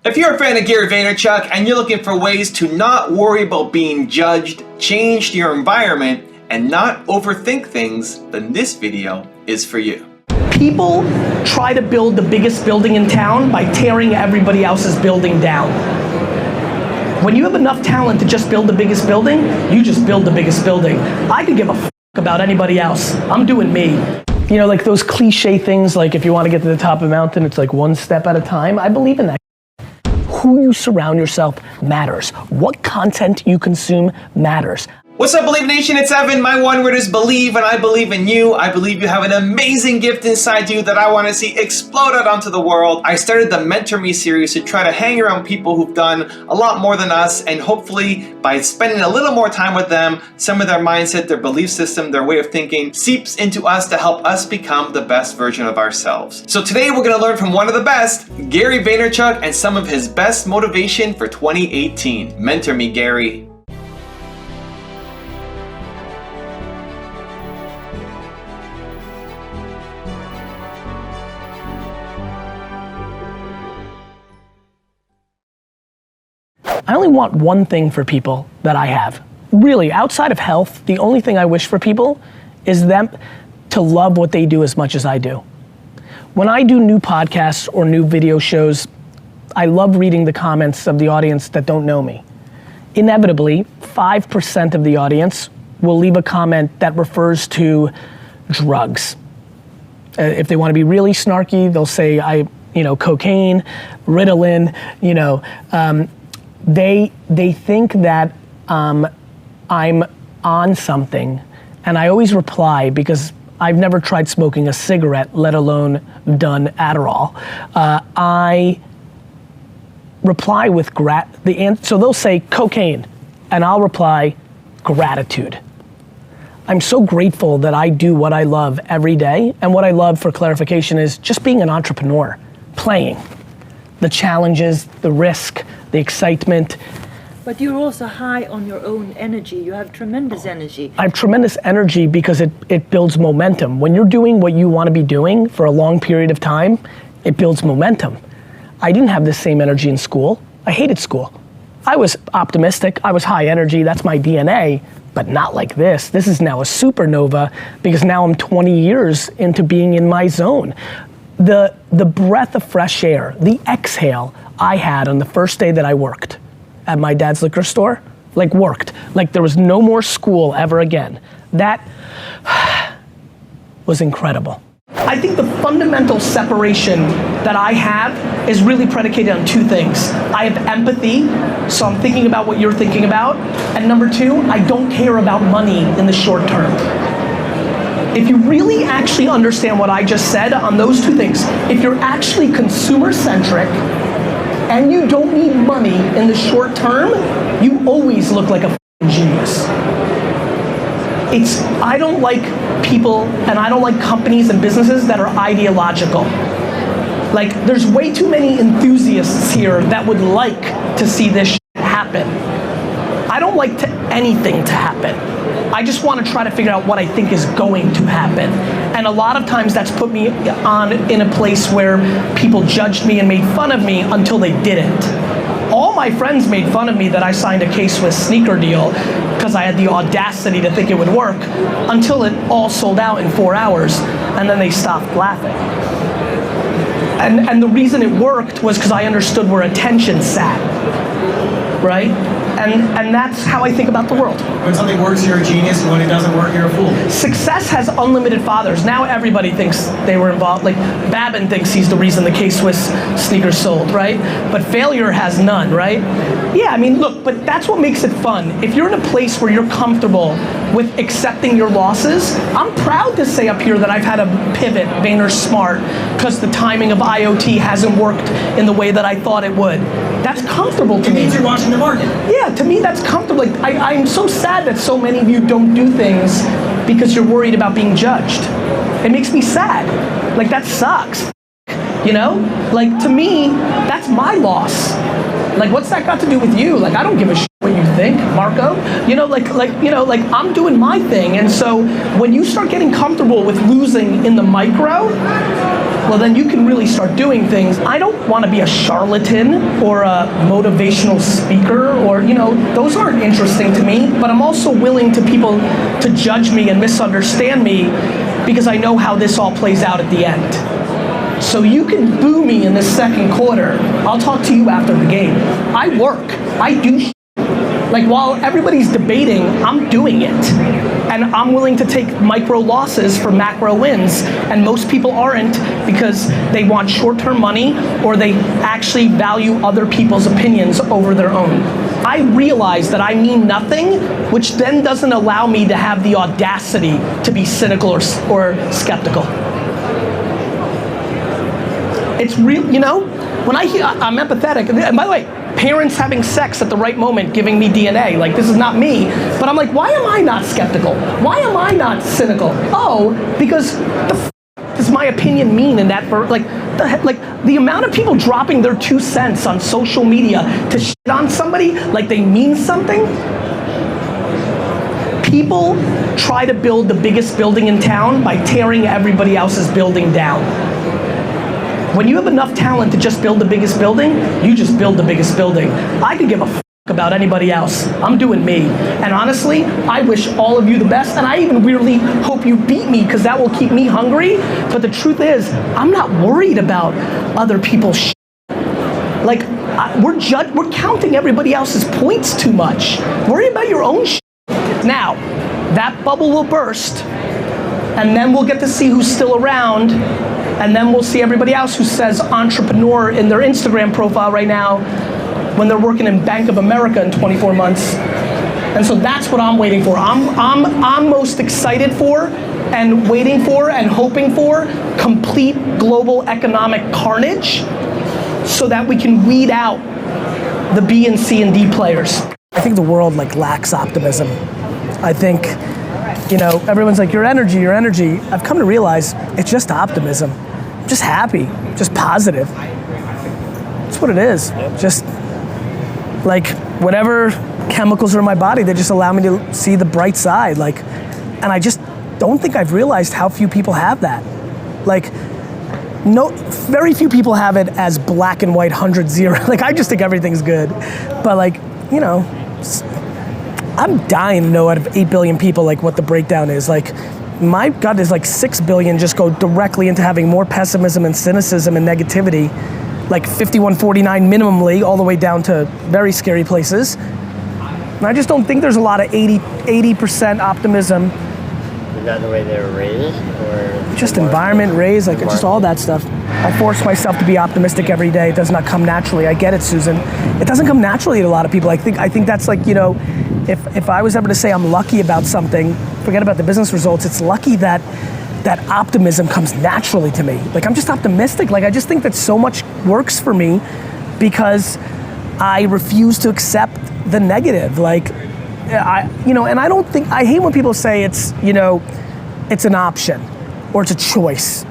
If you're a fan of Gary Vaynerchuk and you're looking for ways to not worry about being judged, change your environment, and not overthink things, then this video is for you. People try to build the biggest building in town by tearing everybody else's building down. When you have enough talent to just build the biggest building, you just build the biggest building. I could give a f about anybody else. I'm doing me. You know, like those cliche things, like if you want to get to the top of a mountain, it's like one step at a time. I believe in that. Who you surround yourself matters. What content you consume matters. What's up, Believe Nation? It's Evan. My one word is believe, and I believe in you. I believe you have an amazing gift inside you that I want to see explode out onto the world. I started the Mentor Me series to try to hang around people who've done a lot more than us, and hopefully by spending a little more time with them, some of their mindset, their belief system, their way of thinking seeps into us to help us become the best version of ourselves. So today we're going to learn from one of the best, Gary Vaynerchuk, and some of his best motivation for 2018. Mentor me, Gary. I only want one thing for people that I have. Really, outside of health, the only thing I wish for people is them to love what they do as much as I do. When I do new podcasts or new video shows, I love reading the comments of the audience that don't know me. Inevitably, 5% of the audience will leave a comment that refers to drugs. If they want to be really snarky, they'll say, cocaine, Ritalin, They think that I'm on something, and I always reply because I've never tried smoking a cigarette, let alone done Adderall. I reply with so they'll say cocaine, and I'll reply gratitude. I'm so grateful that I do what I love every day, and what I love, for clarification, is just being an entrepreneur, playing. The challenges, the risk, the excitement. But you're also high on your own energy. You have tremendous energy. I have tremendous energy because it builds momentum. When you're doing what you want to be doing for a long period of time, it builds momentum. I didn't have the same energy in school. I hated school. I was optimistic, I was high energy, that's my DNA, but not like this. This is now a supernova because now I'm 20 years into being in my zone. The breath of fresh air, the exhale I had on the first day that I worked at my dad's liquor store, like there was no more school ever again. That was incredible. I think the fundamental separation that I have is really predicated on two things. I have empathy, so I'm thinking about what you're thinking about, and number two, I don't care about money in the short term. If you really actually understand what I just said on those two things, if you're actually consumer-centric and you don't need money in the short term, you always look like a genius. I don't like people and I don't like companies and businesses that are ideological. Like, there's way too many enthusiasts here that would like to see this happen. I don't like anything to happen. I just want to try to figure out what I think is going to happen. And a lot of times that's put me in a place where people judged me and made fun of me until they didn't. All my friends made fun of me that I signed a K-Swiss sneaker deal because I had the audacity to think it would work, until it all sold out in 4 hours, and then they stopped laughing. And the reason it worked was because I understood where attention sat, right? And that's how I think about the world. When something works, you're a genius, and when it doesn't work, you're a fool. Success has unlimited fathers. Now everybody thinks they were involved. Like, Babin thinks he's the reason the K-Swiss sneakers sold, right? But failure has none, right? Yeah, I mean, look, but that's what makes it fun. If you're in a place where you're comfortable with accepting your losses, I'm proud to say up here that I've had a pivot, Vayner Smart, because the timing of IoT hasn't worked in the way that I thought it would. That's comfortable to me. It means you're watching the market. Yeah, to me that's comfortable. Like, I'm so sad that so many of you don't do things because you're worried about being judged. It makes me sad. Like, that sucks. You know? Like, to me, that's my loss. Like, what's that got to do with you? Like, I don't give a shit what you think. think, Marco? Like I'm doing my thing. And so when you start getting comfortable with losing in the micro, well, then you can really start doing things. I don't want to be a charlatan or a motivational speaker, or, those aren't interesting to me, but I'm also willing to people to judge me and misunderstand me because I know how this all plays out at the end. So you can boo me in the second quarter. I'll talk to you after the game. I work. I do shit. Like, while everybody's debating, I'm doing it. And I'm willing to take micro losses for macro wins. And most people aren't, because they want short-term money, or they actually value other people's opinions over their own. I realize that I mean nothing, which then doesn't allow me to have the audacity to be cynical or skeptical. It's real, when I hear, I'm empathetic. And by the way, parents having sex at the right moment, giving me DNA. Like, this is not me, but I'm like, why am I not skeptical? Why am I not cynical? Oh, because the does my opinion mean in that, the amount of people dropping their 2 cents on social media to shit on somebody like they mean something? People try to build the biggest building in town by tearing everybody else's building down. When you have enough talent to just build the biggest building, you just build the biggest building. I could give a f about anybody else. I'm doing me. And honestly, I wish all of you the best, and I even weirdly hope you beat me, because that will keep me hungry. But the truth is, I'm not worried about other people's shit. Like, we're counting everybody else's points too much. Worry about your own shit. Now, that bubble will burst, and then we'll get to see who's still around. And then we'll see everybody else who says entrepreneur in their Instagram profile right now when they're working in Bank of America in 24 months. And so that's what I'm waiting for. I'm most excited for and waiting for and hoping for complete global economic carnage so that we can weed out the B and C and D players. I think the world lacks optimism. I think, everyone's like, your energy. I've come to realize it's just optimism. I'm just happy, just positive. That's what it is. Just whatever chemicals are in my body, they just allow me to see the bright side. And I just don't think I've realized how few people have that. Very few people have it as black and white, 100-0. I just think everything's good. But I'm dying to know out of 8 billion people what the breakdown is. My gut is 6 billion just go directly into having more pessimism and cynicism and negativity, 51-49 minimally, all the way down to very scary places. And I just don't think there's a lot of 80% optimism. Is that the way they were raised? Or just environment, raised, just all that stuff. I force myself to be optimistic every day. It does not come naturally. I get it, Susan. It doesn't come naturally to a lot of people. I think that's if I was ever to say I'm lucky about something, forget about the business results, it's lucky that optimism comes naturally to me. I'm just optimistic. I just think that so much works for me because I refuse to accept the negative. And I don't think, I hate when people say it's an option or it's a choice.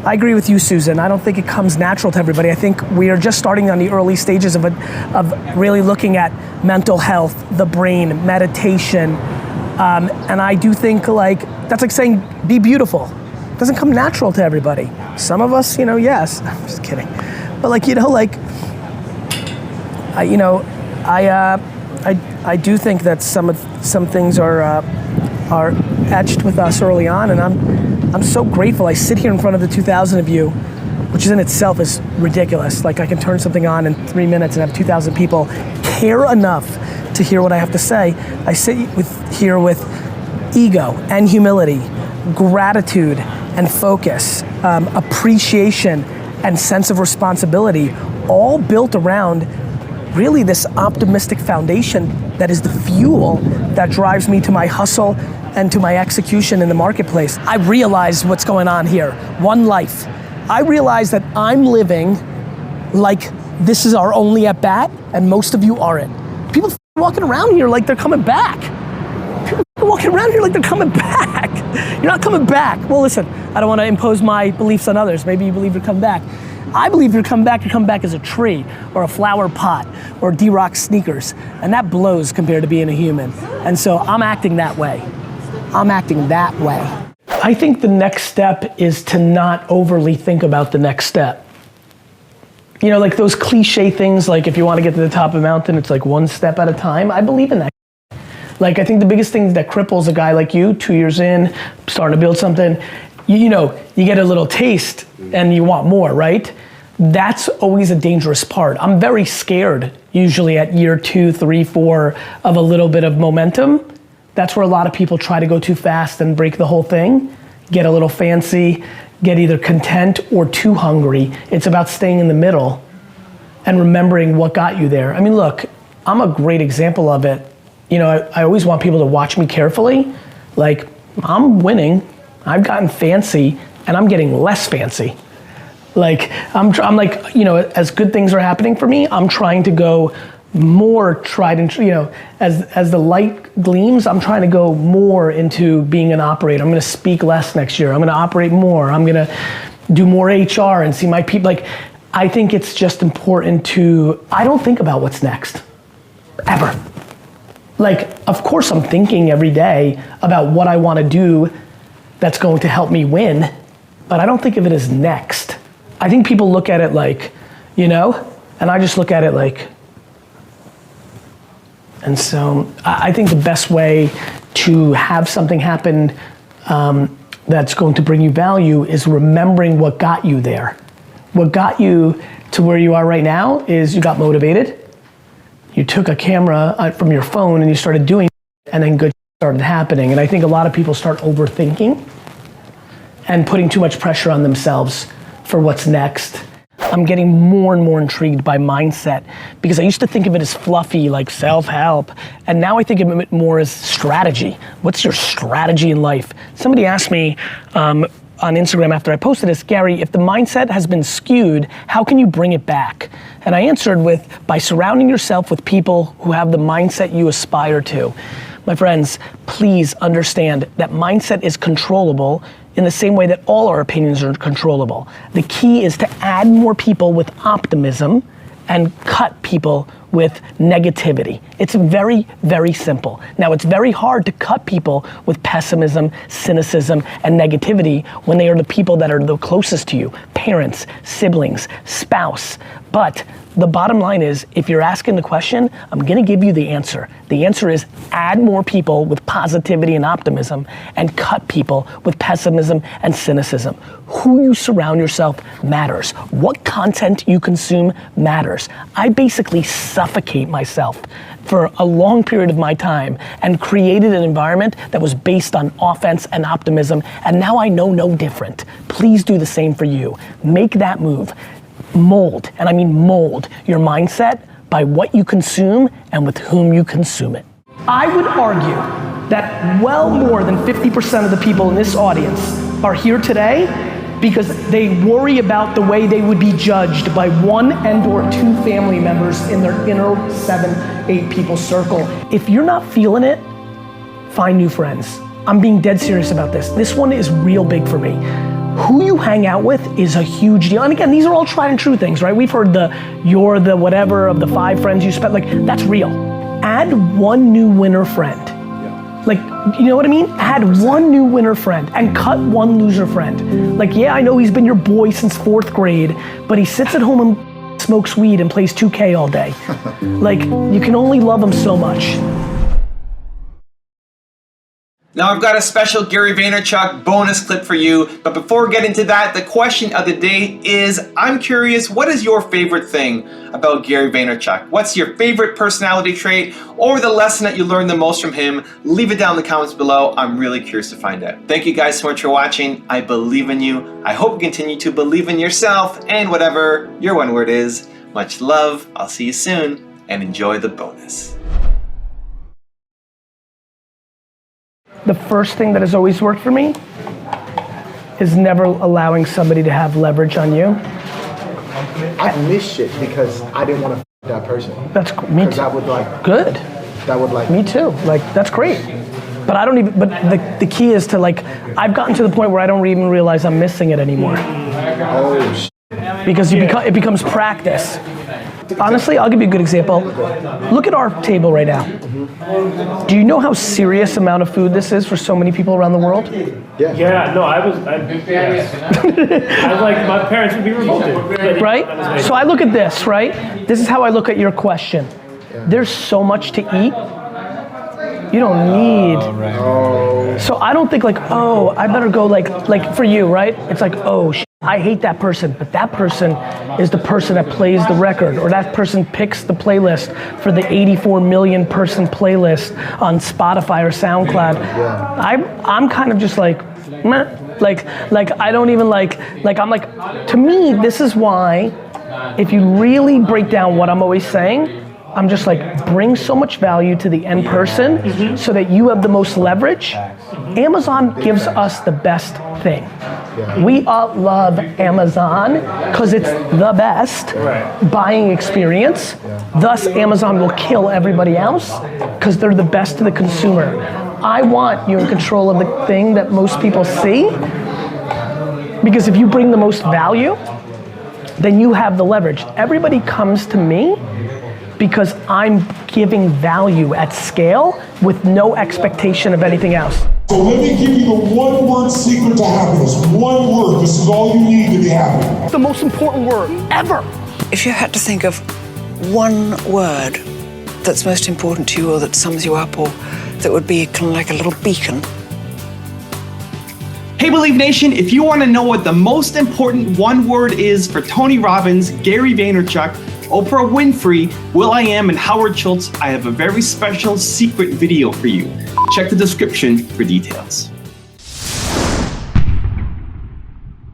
I agree with you, Susan. I don't think it comes natural to everybody. I think we are just starting on the early stages of really looking at mental health, the brain, meditation, and I do think that's like saying be beautiful. It doesn't come natural to everybody. Some of us, yes. I'm just kidding. But I do think that some things are etched with us early on, and I'm so grateful. I sit here in front of the 2,000 of you, which in itself is ridiculous. I can turn something on in 3 minutes and have 2,000 people care enough to hear what I have to say. I sit here with ego and humility, gratitude and focus, appreciation and sense of responsibility, all built around really this optimistic foundation that is the fuel that drives me to my hustle and to my execution in the marketplace. I realize what's going on here. One life. I realize that I'm living like this is our only at bat, and most of you aren't. People walking around here like they're coming back. People walking around here like they're coming back. You're not coming back. Well, listen, I don't want to impose my beliefs on others. Maybe you believe you're coming back. I believe you come back as a tree, or a flower pot, or D-Rock sneakers, and that blows compared to being a human. And so I'm acting that way. I think the next step is to not overly think about the next step. You know, like those cliche things, like if you want to get to the top of a mountain, it's like one step at a time. I believe in that. Like, I think the biggest thing that cripples a guy like you, 2 years in, starting to build something, you know, you get a little taste and you want more, right? That's always a dangerous part. I'm very scared, usually at year 2, 3, 4, of a little bit of momentum. That's where a lot of people try to go too fast and break the whole thing, get a little fancy, get either content or too hungry. It's about staying in the middle and remembering what got you there. I mean, look, I'm a great example of it. You know, I always want people to watch me carefully. Like, I'm winning, I've gotten fancy, and I'm getting less fancy. Like, I'm like, you know, as good things are happening for me, I'm trying to go more tried and, you know, as the light gleams, I'm trying to go more into being an operator. I'm gonna speak less next year. I'm gonna operate more. I'm gonna do more HR and see my people. Like, I think it's just important to, I don't think about what's next, ever. Like, of course I'm thinking every day about what I wanna do that's going to help me win, but I don't think of it as next. I think people look at it like, you know, and I just look at it like, and so I think the best way to have something happen that's going to bring you value is remembering what got you there. What got you to where you are right now is you got motivated. You took a camera from your phone and you started doing it, and then good started happening. And I think a lot of people start overthinking and putting too much pressure on themselves for what's next. I'm getting more and more intrigued by mindset because I used to think of it as fluffy, like self-help, and now I think of it more as strategy. What's your strategy in life? Somebody asked me on Instagram after I posted this, Gary, if the mindset has been skewed, how can you bring it back? And I answered with, by surrounding yourself with people who have the mindset you aspire to. My friends, please understand that mindset is controllable in the same way that all our opinions are controllable. The key is to add more people with optimism and cut people with negativity. It's very, very simple. Now, it's very hard to cut people with pessimism, cynicism, and negativity when they are the people that are the closest to you, parents, siblings, spouse. But the bottom line is, if you're asking the question, I'm gonna give you the answer. The answer is add more people with positivity and optimism and cut people with pessimism and cynicism. Who you surround yourself matters. What content you consume matters. I basically suffocate myself for a long period of my time and created an environment that was based on offense and optimism, and now I know no different. Please do the same for you. Make that move. Mold, and I mean mold, your mindset by what you consume and with whom you consume it. I would argue that well more than 50% of the people in this audience are here today because they worry about the way they would be judged by 1 and/or 2 family members in their inner 7, 8 people circle. If you're not feeling it, find new friends. I'm being dead serious about this. This one is real big for me. Who you hang out with is a huge deal. And again, these are all tried and true things, right? We've heard you're the whatever of the 5 friends you spent, like that's real. Add 1 new winner friend. Like, you know what I mean? Add 1 new winner friend and cut 1 loser friend. Like, yeah, I know he's been your boy since 4th grade, but he sits at home and smokes weed and plays 2K all day. Like, you can only love him so much. Now I've got a special Gary Vaynerchuk bonus clip for you, but before we get into that, the question of the day is, I'm curious, what is your favorite thing about Gary Vaynerchuk? What's your favorite personality trait or the lesson that you learned the most from him? Leave it down in the comments below. I'm really curious to find out. Thank you guys so much for watching. I believe in you. I hope you continue to believe in yourself and whatever your one word is. Much love. I'll see you soon and enjoy the bonus. The first thing that has always worked for me is never allowing somebody to have leverage on you. I miss shit because I didn't want to that person. That's me too. That would like good. That would like me too. Like that's great. But I don't even. But the key is to like. I've gotten to the point where I don't even realize I'm missing it anymore. Oh shit. because it becomes practice. Honestly, I'll give you a good example. Look at our table right now. Do you know how serious amount of food this is for so many people around the world? Yeah, no, I was like, my parents would be revolted. Right? So I look at this, right? This is how I look at your question. There's so much to eat. You don't need. So I don't think like, oh, I better go like for you, right? It's like, oh, I hate that person, but that person is the person that plays the record, or that person picks the playlist for the 84 million person playlist on Spotify or SoundCloud. I'm kind of just like, meh. Like I don't even like I'm like, to me, this is why, if you really break down what I'm always saying, I'm just like, bring so much value to the end person so that you have the most leverage. Amazon gives us the best thing. We all love Amazon because it's the best buying experience. Thus, Amazon will kill everybody else because they're the best to the consumer. I want you in control of the thing that most people see, because if you bring the most value, then you have the leverage. Everybody comes to me because I'm giving value at scale with no expectation of anything else. So let me give you the one word secret to happiness. One word. This is all you need to be happy. It's the most important word ever. If you had to think of one word that's most important to you, or that sums you up, or that would be kind of like a little beacon. Hey Believe Nation, if you want to know what the most important one word is for Tony Robbins, Gary Vaynerchuk, Oprah Winfrey, will.i.am, and Howard Schultz, I have a very special secret video for you. Check the description for details.